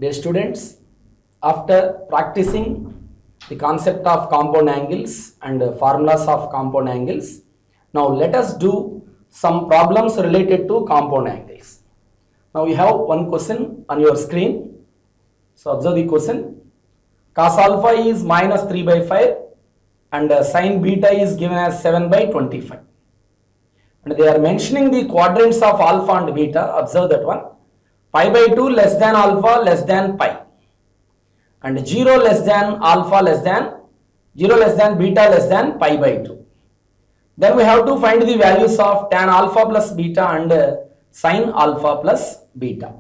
Dear students, after practicing the concept of compound angles and formulas of compound angles, now let us do some problems related to compound angles. Now you have one question on your screen. So observe the question. Cos alpha is minus 3 by 5 and sin beta is given as 7 by 25. And they are mentioning the quadrants of alpha and beta. Observe that one. Pi by 2 less than alpha less than pi. And 0 less than alpha less than 0 less than beta less than pi by 2. Then we have to find the values of tan alpha plus beta and sin alpha plus beta.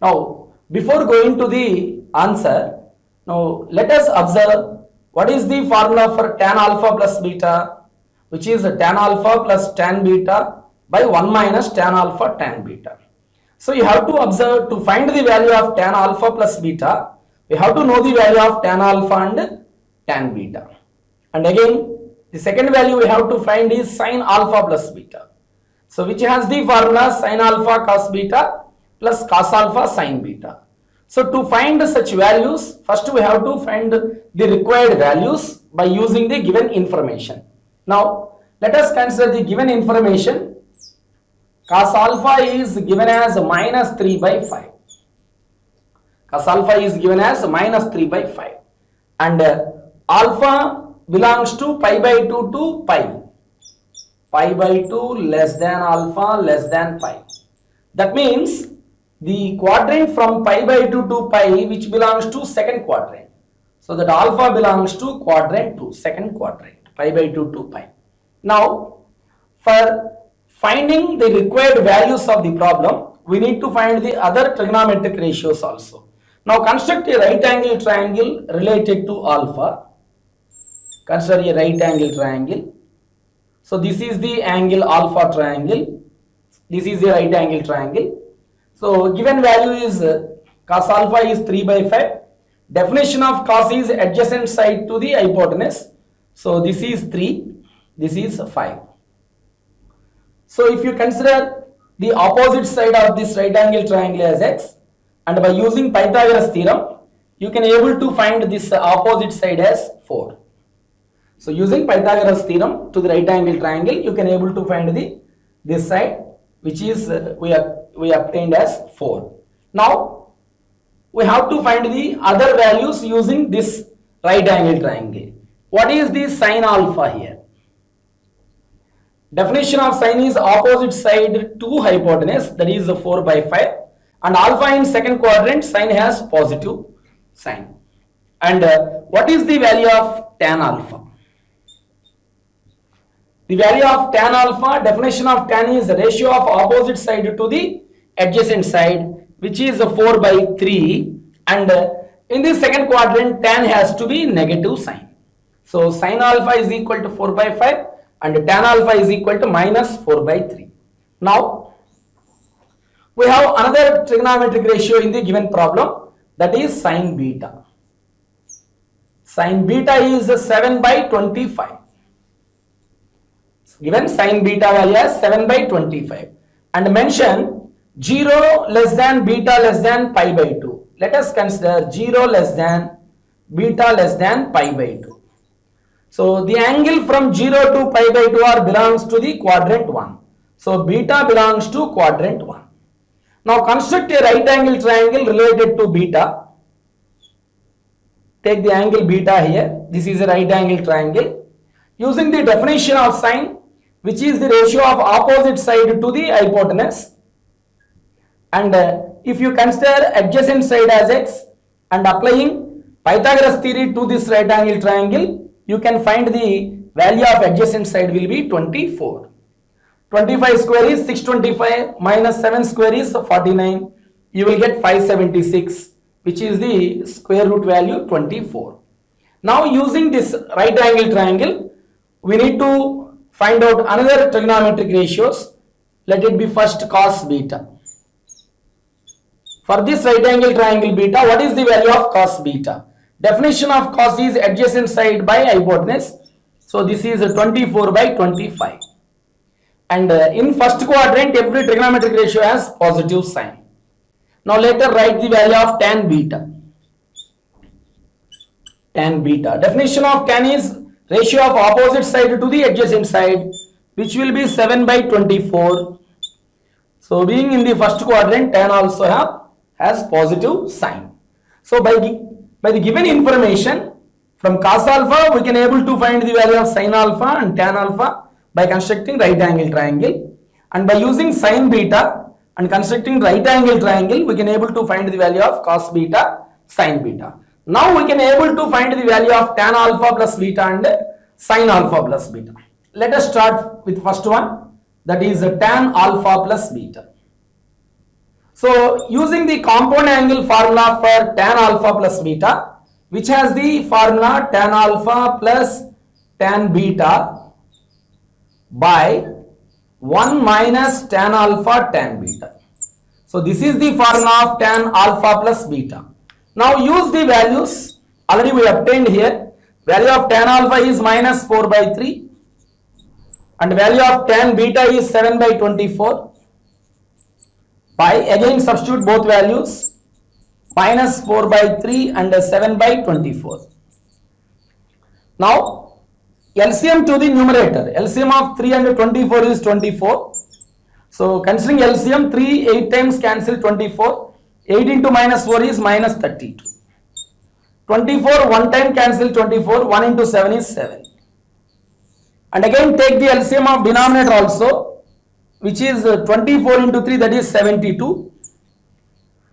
Now before going to the answer, now let us observe what is the formula for tan alpha plus beta, which is tan alpha plus tan beta by 1 minus tan alpha tan beta. So you have to observe to find the value of tan alpha plus beta, we have to know the value of tan alpha and tan beta. And again, the second value we have to find is sin alpha plus beta. So which has the formula sin alpha cos beta plus cos alpha sin beta. So to find such values, first we have to find the required values by using the given information. Now let us consider the given information. Cos alpha is given as minus 3 by 5. Cos alpha is given as minus 3 by 5. And alpha belongs to pi by 2 to pi. Pi by 2 less than alpha less than pi. That means the quadrant from pi by 2 to pi which belongs to second quadrant. So that alpha belongs to quadrant 2, second quadrant, pi by 2 to pi. Now for finding the required values of the problem, we need to find the other trigonometric ratios also. Now construct a right angle triangle related to alpha. Consider a right angle triangle. So this is the angle alpha triangle. This is the right angle triangle. So given value is cos alpha is 3 by 5. Definition of cos is adjacent side to the hypotenuse. So this is 3, this is 5. So if you consider the opposite side of this right angle triangle as x, and by using Pythagoras theorem, you can able to find this opposite side as 4. So using Pythagoras theorem to the right angle triangle, you can able to find this side, which is we obtained as 4. Now we have to find the other values using this right angle triangle. What is the sin alpha here? Definition of sin is opposite side to hypotenuse, that is 4 by 5, and alpha in second quadrant, sin has positive sign. And what is the value of tan alpha? The value of tan alpha, definition of tan is the ratio of opposite side to the adjacent side, which is 4 by 3, and in the second quadrant tan has to be negative sign. So sin alpha is equal to 4 by 5 and tan alpha is equal to minus 4 by 3. Now we have another trigonometric ratio in the given problem, that is sin beta. Sin beta is 7 by 25. Given sin beta value as 7 by 25 and mention 0 less than beta less than pi by 2. Let us consider 0 less than beta less than pi by 2. So the angle from 0 to pi by 2 belongs to the quadrant 1. So beta belongs to quadrant 1. Now construct a right angle triangle related to beta. Take the angle beta here. This is a right angle triangle. Using the definition of sine, which is the ratio of opposite side to the hypotenuse. And if you consider adjacent side as x and applying Pythagoras theory to this right angle triangle, you can find the value of adjacent side will be 24. 25 square is 625 minus 7 square is 49. You will get 576, which is the square root value 24. Now using this right angle triangle, we need to find out another trigonometric ratios. Let it be first cos beta. For this right angle triangle beta, what is the value of cos beta? Definition of cos is adjacent side by hypotenuse. So this is 24 by 25. And in first quadrant, every trigonometric ratio has positive sign. Now later write the value of tan beta. Tan beta. Definition of tan is ratio of opposite side to the adjacent side, which will be 7 by 24. So being in the first quadrant, tan also has positive sign. So by the given information, from cos alpha we can able to find the value of sin alpha and tan alpha by constructing right angle triangle, and by using sin beta and constructing right angle triangle we can able to find the value of cos beta, sin beta. Now we can able to find the value of tan alpha plus beta and sin alpha plus beta. Let us start with first one, that is tan alpha plus beta. So using the compound angle formula for tan alpha plus beta, which has the formula tan alpha plus tan beta by 1 minus tan alpha tan beta. So this is the formula of tan alpha plus beta. Now use the values already we obtained here. Value of tan alpha is minus 4 by 3 and value of tan beta is 7 by 24. By again substitute both values, minus 4 by 3 and 7 by 24. Now LCM to the numerator. LCM of 3 and 24 is 24. So considering LCM, 3 8 times cancel 24. 8 into minus 4 is minus 32. 24 1 time cancel 24. 1 into 7 is 7. And again take the LCM of denominator also, which is 24 into 3, that is 72.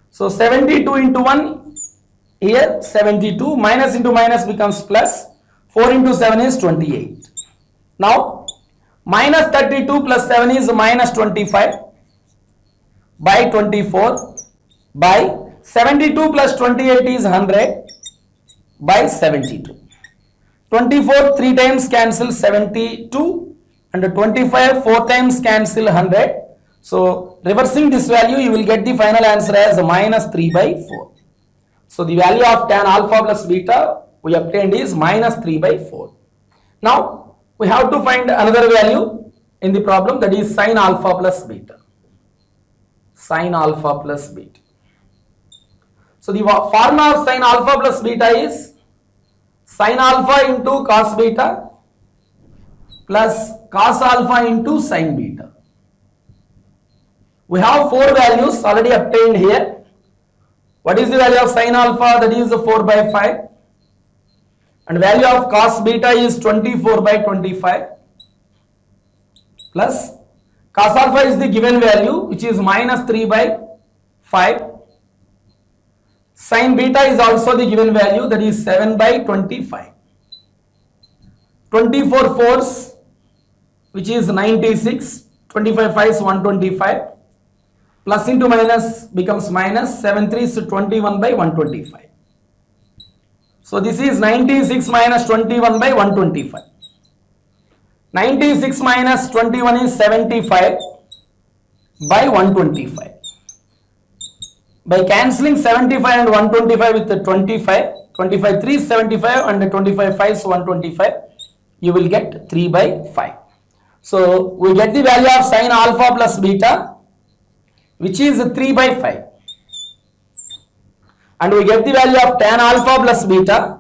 So 72 into 1 here 72, minus into minus becomes plus. 4 into 7 is 28. Now minus 32 plus 7 is minus 25 by 24 by 72 plus 28 is 100 by 72. 24 3 times cancel 72 and 25 4 times cancel 100. So reversing this value you will get the final answer as minus 3 by 4. So the value of tan alpha plus beta we obtained is minus 3 by 4. Now we have to find another value in the problem, that is sin alpha plus beta. Sin alpha plus beta. So the formula of sin alpha plus beta is sin alpha into cos beta plus cos alpha into sin beta. We have 4 values already obtained here. What is the value of sin alpha? That is 4 by 5. And value of cos beta is 24 by 25 plus cos alpha is the given value, which is minus 3 by 5. Sin beta is also the given value, that is 7 by 25. 24 fours, which is 96. 25 5s 125. Plus into minus becomes minus. 7 3s 21 by 125. So this is 96 minus 21 by 125. 96 minus 21 is 75 by 125. By cancelling 75 and 125 with the 25, 25 3 is 75 and 25 5 is 125, you will get 3 by 5. So we get the value of sin alpha plus beta, which is 3 by 5. And we get the value of tan alpha plus beta.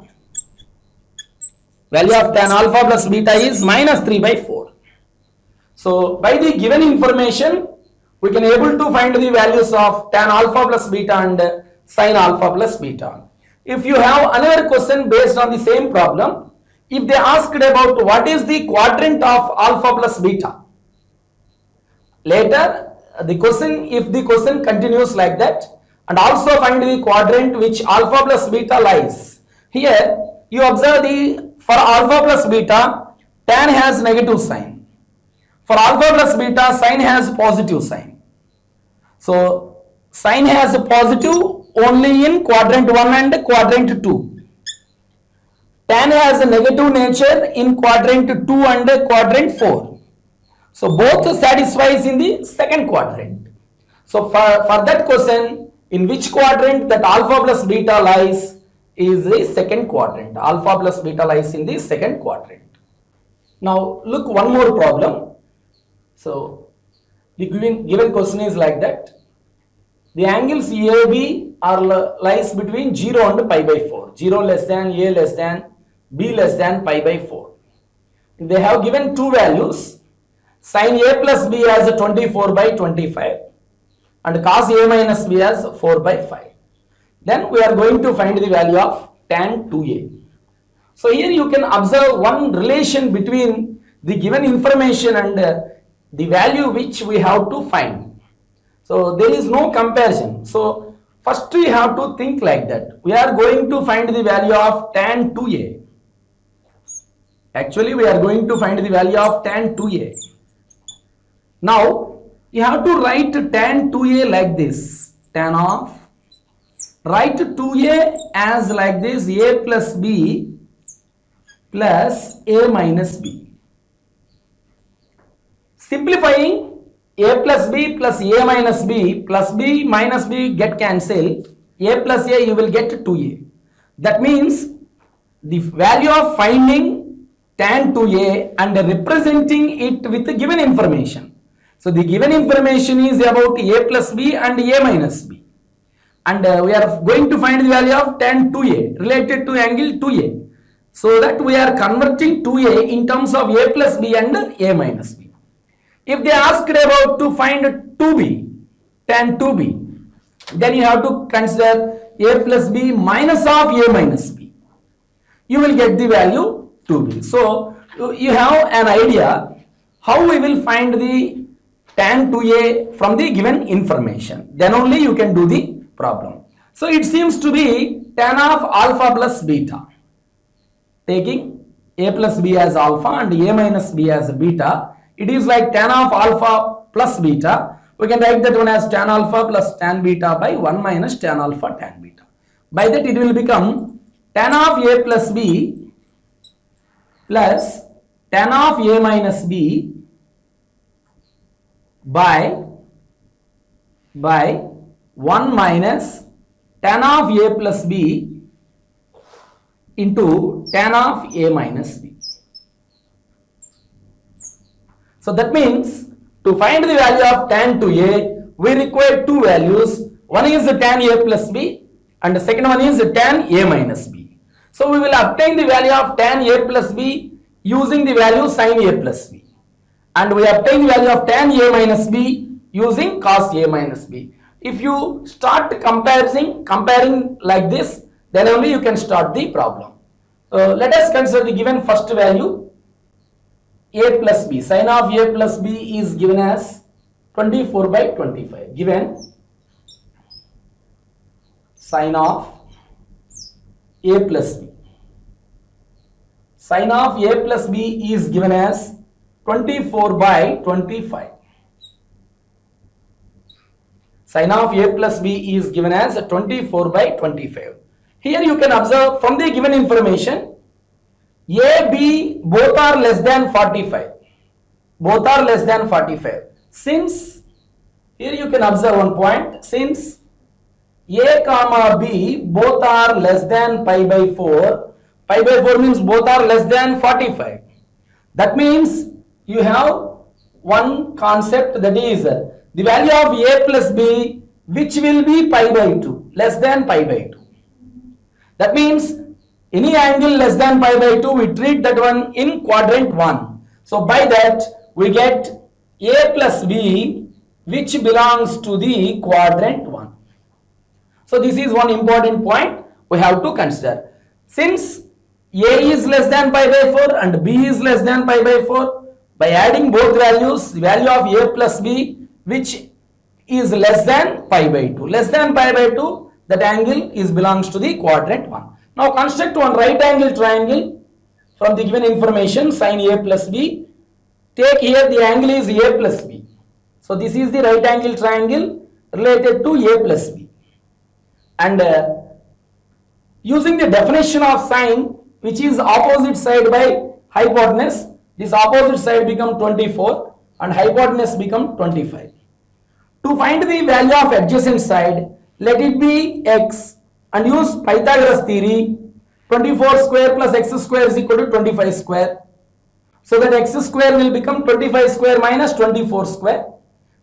Value of tan alpha plus beta is minus 3 by 4. So by the given information, we can able to find the values of tan alpha plus beta and sin alpha plus beta. If you have another question based on the same problem, if they asked about what is the quadrant of alpha plus beta, later the question, if the question continues like that, and also find the quadrant which alpha plus beta lies. Here you observe the for alpha plus beta tan has negative sign. For alpha plus beta sin has positive sign. So sin has a positive only in quadrant 1 and quadrant 2. Tan has a negative nature in quadrant 2 and quadrant 4. So both satisfies in the second quadrant. So for that question, in which quadrant that alpha plus beta lies is the second quadrant. Alpha plus beta lies in the second quadrant. Now look one more problem. So the given question is like that. The angles AB are lies between 0 and pi by 4. 0 less than, A less than, B less than pi by 4. They have given two values. Sin A plus B as 24 by 25 and cos A minus B as 4 by 5. Then we are going to find the value of tan 2A. So here you can observe one relation between the given information and the value which we have to find. So there is no comparison. So first we have to think like that. We are going to find the value of tan 2A. Actually, we are going to find the value of tan 2A. Now, you have to write tan 2A like this. Tan of, write 2A as like this, A plus B plus A minus B. Simplifying, A plus B plus A minus B plus B minus B get cancelled. A plus A you will get 2A. That means the value of finding tan 2A and representing it with the given information. So the given information is about A plus B and A minus B. And we are going to find the value of tan 2A related to angle 2A. So that we are converting 2A in terms of A plus B and A minus B. If they asked about to find 2B, tan 2B, then you have to consider A plus B minus of A minus B. You will get the value 2B. So you have an idea how we will find the tan 2A from the given information. Then only you can do the problem. So it seems to be tan of alpha plus beta. Taking A plus B as alpha and A minus B as beta, it is like tan of alpha plus beta. We can write that one as tan alpha plus tan beta by 1 minus tan alpha tan beta. By that it will become tan of A plus B plus tan of A minus B by 1 minus tan of A plus B into tan of A minus B. So that means to find the value of tan 2A, we require two values. One is tan A plus B and the second one is tan A minus B. So we will obtain the value of tan A plus B using the value sin A plus B. And we obtain the value of tan A minus B using cos A minus B. If you start comparing like this, then only you can start the problem. Let us consider the given first value A plus B. Sin of A plus B is given as 24 by 25. Given sin of A plus B. Sin of A plus B is given as 24 by 25. Sin of A plus B is given as 24 by 25. Here you can observe from the given information, A, B both are less than 45. Both are less than 45. Since, here you can observe one point, since A comma B both are less than pi by 4, pi by 4 means both are less than 45. That means you have one concept, that is the value of A plus B which will be pi by 2, less than pi by 2. That means any angle less than pi by 2, we treat that one in quadrant 1. So by that we get A plus B which belongs to the quadrant 1. So this is one important point we have to consider. Since A is less than pi by 4 and B is less than pi by 4, by adding both values, the value of A plus B which is less than pi by 2. Less than pi by 2, that angle is belongs to the quadrant 1. Now construct one right angle triangle from the given information sin A plus B. Take here the angle is A plus B. So this is the right angle triangle related to A plus B. And using the definition of sine, which is opposite side by hypotenuse, this opposite side become 24 and hypotenuse become 25. To find the value of adjacent side, let it be x and use Pythagoras theory. 24 square plus x square is equal to 25 square. So that x square will become 25 square minus 24 square,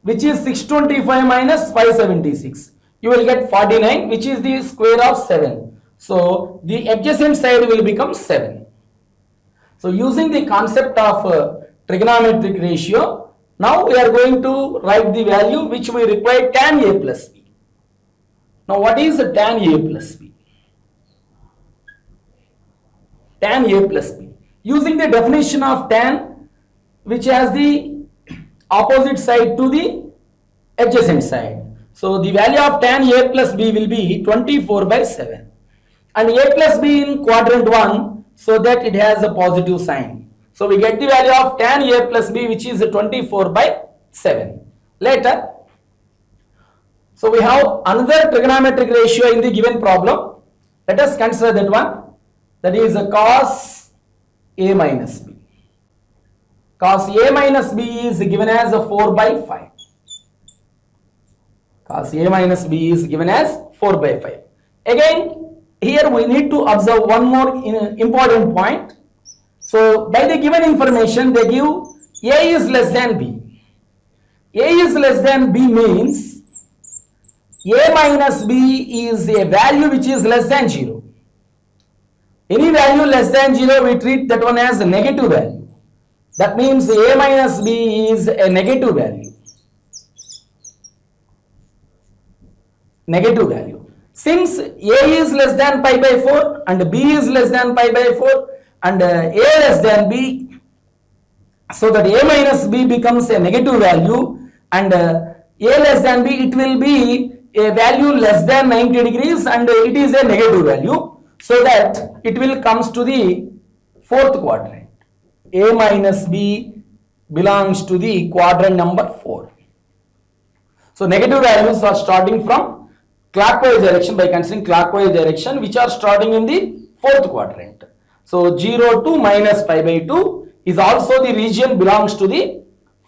which is 625 minus 576. you will get 49, which is the square of 7. So the adjacent side will become 7. So using the concept of trigonometric ratio, now we are going to write the value which we require tan A plus B. Now what is tan A plus B? Tan A plus B. Using the definition of tan, which has the opposite side to the adjacent side. So the value of tan A plus B will be 24/7. And A plus B in quadrant 1, so that it has a positive sign. So we get the value of tan A plus B, which is 24/7. Later, so we have another trigonometric ratio in the given problem. Let us consider that one. That is cos A minus B. Cos A minus B is given as 4/5. Cos A minus B is given as 4/5. Again, here we need to observe one more important point. So by the given information, they give A is less than B. A is less than B means A minus B is a value which is less than 0. Any value less than 0, we treat that one as a negative value. That means A minus B is a negative value. Negative value. Since A is less than pi/4 and B is less than pi/4 and A less than B, so that A minus B becomes a negative value, and A less than B, it will be a value less than 90 degrees and it is a negative value, so that it will comes to the fourth quadrant. A minus B belongs to the quadrant number 4. So negative values are starting from clockwise direction, by considering clockwise direction, which are starting in the fourth quadrant. So 0 to minus pi/2 is also the region belongs to the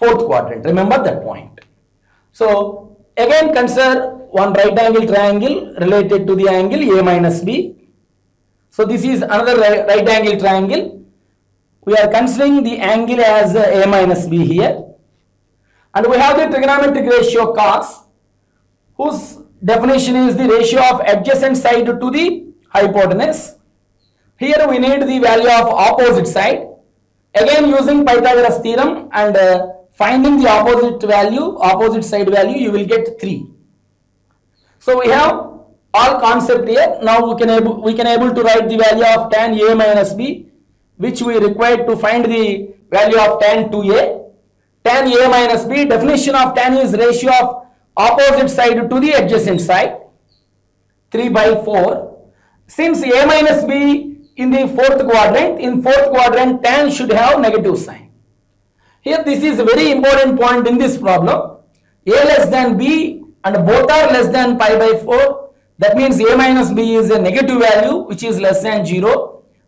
fourth quadrant. Remember that point. So again consider one right angle triangle related to the angle A minus B. So this is another right angle triangle. We are considering the angle as A minus B here. And we have the trigonometric ratio cos, whose definition is the ratio of adjacent side to the hypotenuse. Here we need the value of opposite side. Again using Pythagoras theorem and finding the opposite side value, you will get 3. So we have all concept here. Now we can able to write the value of tan A minus B, which we require to find the value of tan 2A. Tan A minus B, definition of tan is ratio of opposite side to the adjacent side, 3/4. Since A minus B in the fourth quadrant, tan should have negative sign. Here this is a very important point in this problem. A less than B and both are less than pi/4. That means A minus B is a negative value which is less than 0.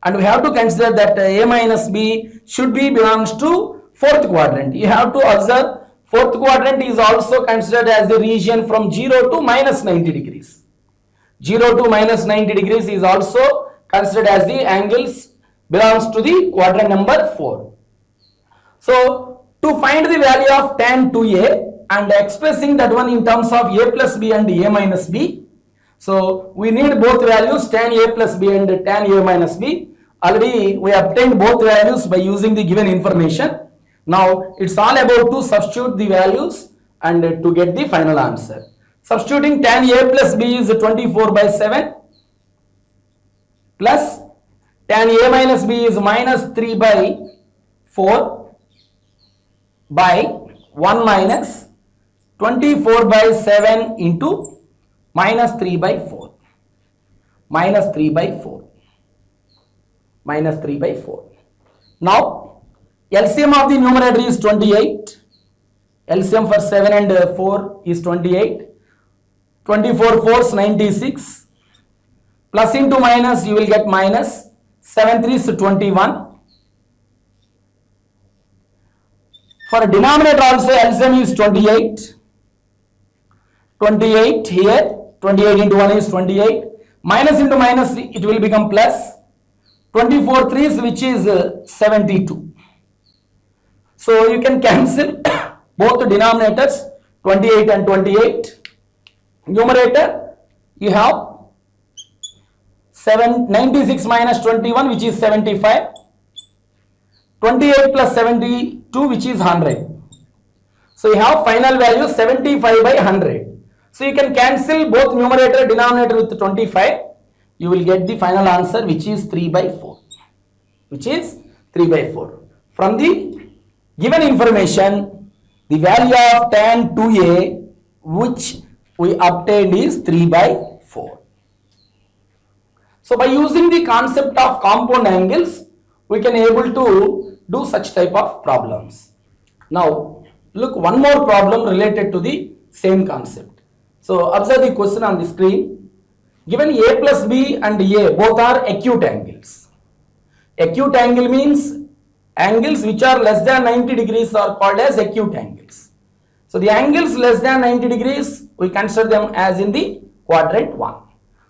And we have to consider that A minus B should be belongs to fourth quadrant. You have to observe fourth quadrant is also considered as the region from 0 to minus 90 degrees. 0 to minus 90 degrees is also considered as the angles belongs to the quadrant number 4. So to find the value of tan 2A and expressing that one in terms of A plus B and A minus B, so we need both values, tan A plus B and tan A minus B. Already we obtained both values by using the given information. Now it's all about to substitute the values and to get the final answer. Substituting tan A plus B is 24/7 plus tan A minus B is minus 3/4 by 1 minus 24/7 into minus 3/4. Minus 3/4. Now LCM of the numerator is 28. LCM for 7 and 4 is 28. 24 4s 96. Plus into minus you will get minus. 7 3s 21. For denominator also LCM is 28. 28 here. 28 into 1 is 28. Minus into minus it will become plus. 24 3s which is 72. So you can cancel both the denominators 28 and 28. Numerator, you have 96 minus 21, which is 75. 28 plus 72, which is 100. So you have final value 75 by 100. So you can cancel both numerator denominator with 25. You will get the final answer, which is 3 by 4. Which is 3 by 4. From the given information, the value of tan 2a which we obtained is 3 by 4. So by using the concept of compound angles, we can able to do such type of problems. Now look, one more problem related to the same concept. So observe the question on the screen. Given a plus b and a both are acute angles. Acute angle means angles which are less than 90 degrees are called as acute angles. So the angles less than 90 degrees, we consider them as in the quadrant 1.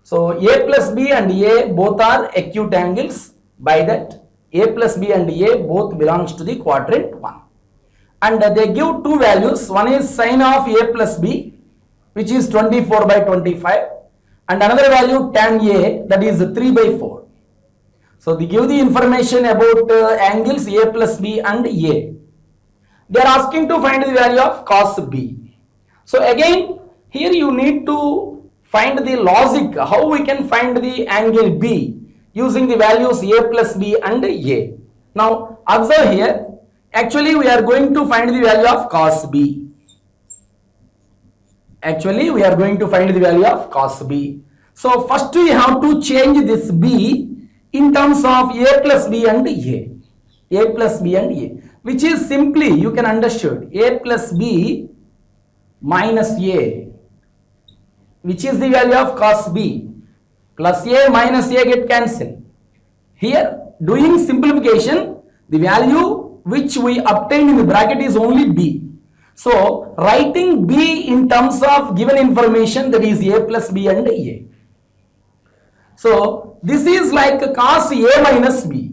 So a plus b and a both are acute angles. By that, a plus b and a both belongs to the quadrant 1. And they give two values. One is sine of a plus b, which is 24 by 25, and another value tan a, that is 3 by 4. So they give the information about angles a plus b and a. They are asking to find the value of cos b. So again, here you need to find the logic, how we can find the angle b using the values a plus b and a. Now observe here, actually we are going to find the value of cos b. Actually we are going to find the value of cos b. So first we have to change this b in terms of a plus b and a plus b and a, which is simply, you can understand, a plus b minus a, which is the value of cos b, plus a minus a get cancelled. Here doing simplification, the value which we obtained in the bracket is only b. So writing b in terms of given information, that is a plus b and a. So this is like cos a minus b.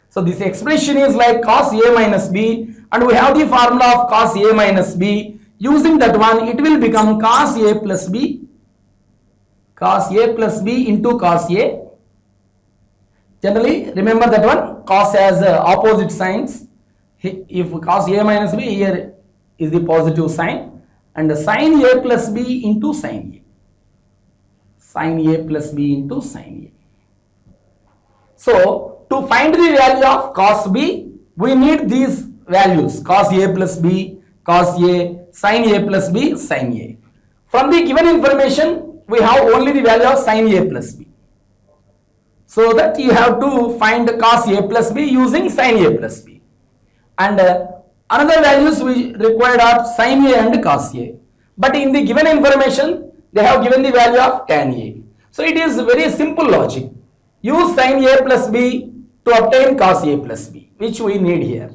So this expression is like cos a minus b, and we have the formula of cos a minus b. Using that one, it will become cos a plus b into cos a. Generally remember that one, cos has opposite signs. If cos a minus b, here is the positive sign, and sin a plus b into sin a. Sin a plus b into sin a. So to find the value of cos b, we need these values, cos a plus b, cos a, sin a plus b, sin a. From the given information, we have only the value of sin a plus b. So that you have to find cos a plus b using sin a plus b. And another values we required are sin a and cos a. But in the given information, they have given the value of tan a. So it is very simple logic. Use sin a plus b to obtain cos a plus b, which we need here.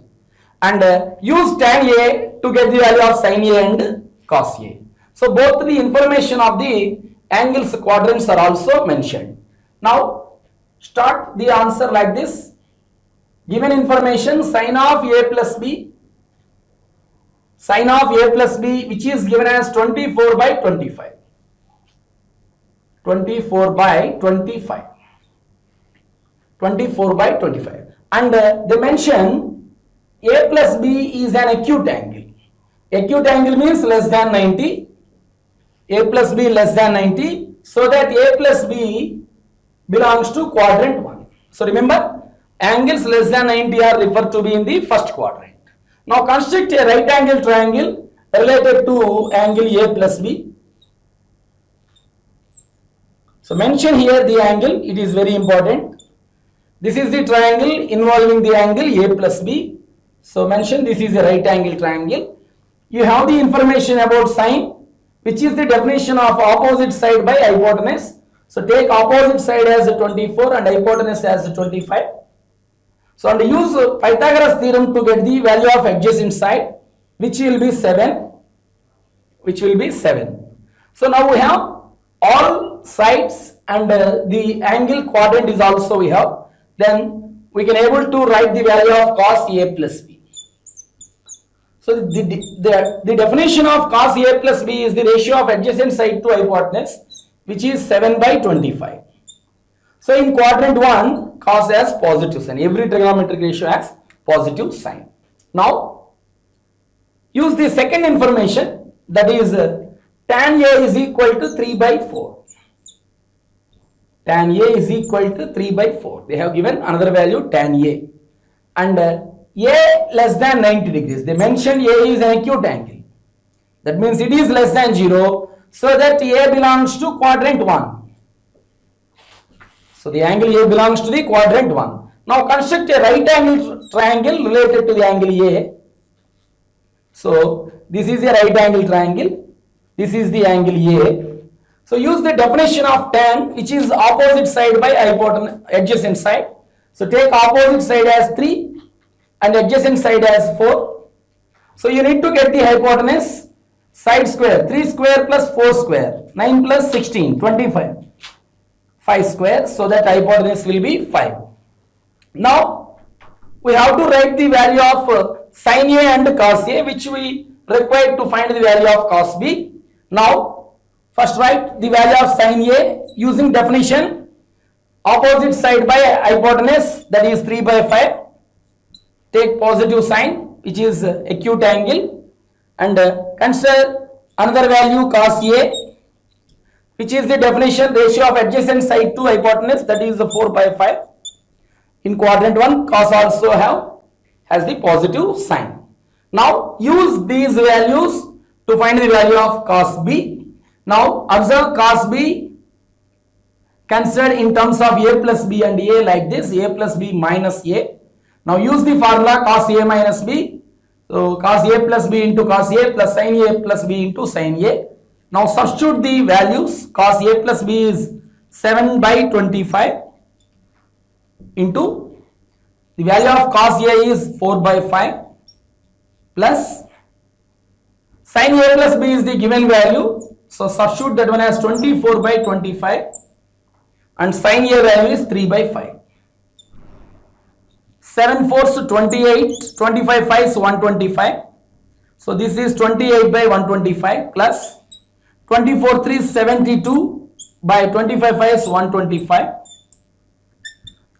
And use tan a to get the value of sin a and cos a. So both the information of the angles quadrants are also mentioned. Now start the answer like this. Given information, sin of a plus b, which is given as 24 by 25. 24 by 25. 24 by 25. And they mention a plus b is an acute angle. Acute angle means less than 90. A plus b less than 90. So that a plus b belongs to quadrant 1. So remember, angles less than 90 are referred to be in the first quadrant. Now construct a right angle triangle related to angle a plus b. So mention here the angle, it is very important. This is the triangle involving the angle a plus b. So mention this is a right angle triangle. You have the information about sine, which is the definition of opposite side by hypotenuse. So take opposite side as 24 and hypotenuse as 25. So and use Pythagoras theorem to get the value of adjacent side, which will be 7. So now we have all sides and the angle quadrant is also we have. Then we can able to write the value of cos a plus b. So So the definition of cos A plus B is the ratio of adjacent side to hypotenuse, which is 7 by 25. So in quadrant 1, cos has positive sign. Every trigonometric ratio has positive sign. Now use the second information, that is tan A is equal to 3 by 4. Tan A is equal to 3 by 4. They have given another value tan A. And A less than 90 degrees. They mentioned A is an acute angle. That means it is less than 0. So that A belongs to quadrant 1. So the angle A belongs to the quadrant 1. Now construct a right angle triangle related to the angle A. So this is a right angle triangle. This is the angle A. So use the definition of tan, which is opposite side by hypotenuse, adjacent side. So take opposite side as 3 and adjacent side as 4. So you need to get the hypotenuse, side square, 3 square plus 4 square, 9 plus 16, 25, 5 square, so that hypotenuse will be 5. Now we have to write the value of sin A and cos A, which we require to find the value of cos B. Now first write the value of sin A using definition, opposite side by hypotenuse, that is 3 by 5. Take positive sign, which is acute angle, and consider another value cos A, which is the definition, ratio of adjacent side to hypotenuse, that is 4 by 5. In quadrant 1, cos also has the positive sign. Now use these values to find the value of cos B. Now observe cos B considered in terms of A plus B and A like this, A plus B minus A. Now use the formula cos A minus B. So cos A plus B into cos A plus sin A plus B into sin A. Now substitute the values. Cos A plus B is 7 by 25 into the value of cos A is 4 by 5 plus sin A plus B is the given value. So substitute that one as 24 by 25 and sin A value is 3 by 5. 7 4s 28, 25 5s 125. So this is 28 by 125 plus 24 3 72 by 25 5s 125.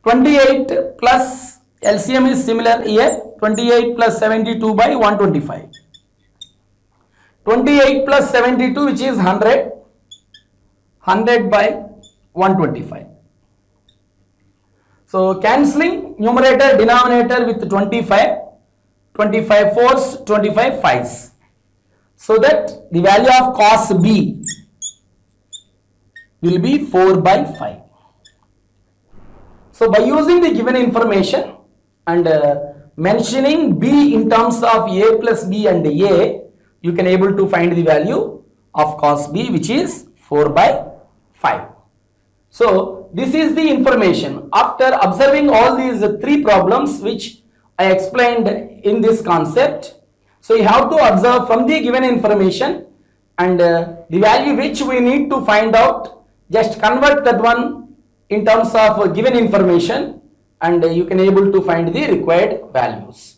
28 plus LCM is similar here, 28 plus 72 by 125. 28 plus 72, which is 100, 100 by 125. So cancelling numerator denominator with 25, 25 4s, 25 5s. So that the value of cos B will be 4 by 5. So by using the given information and mentioning B in terms of A plus B and A, you can able to find the value of cos B, which is 4 by 5. So this is the information. After observing all these three problems which I explained in this concept, so you have to observe from the given information and the value which we need to find out, just convert that one in terms of given information and you can able to find the required values.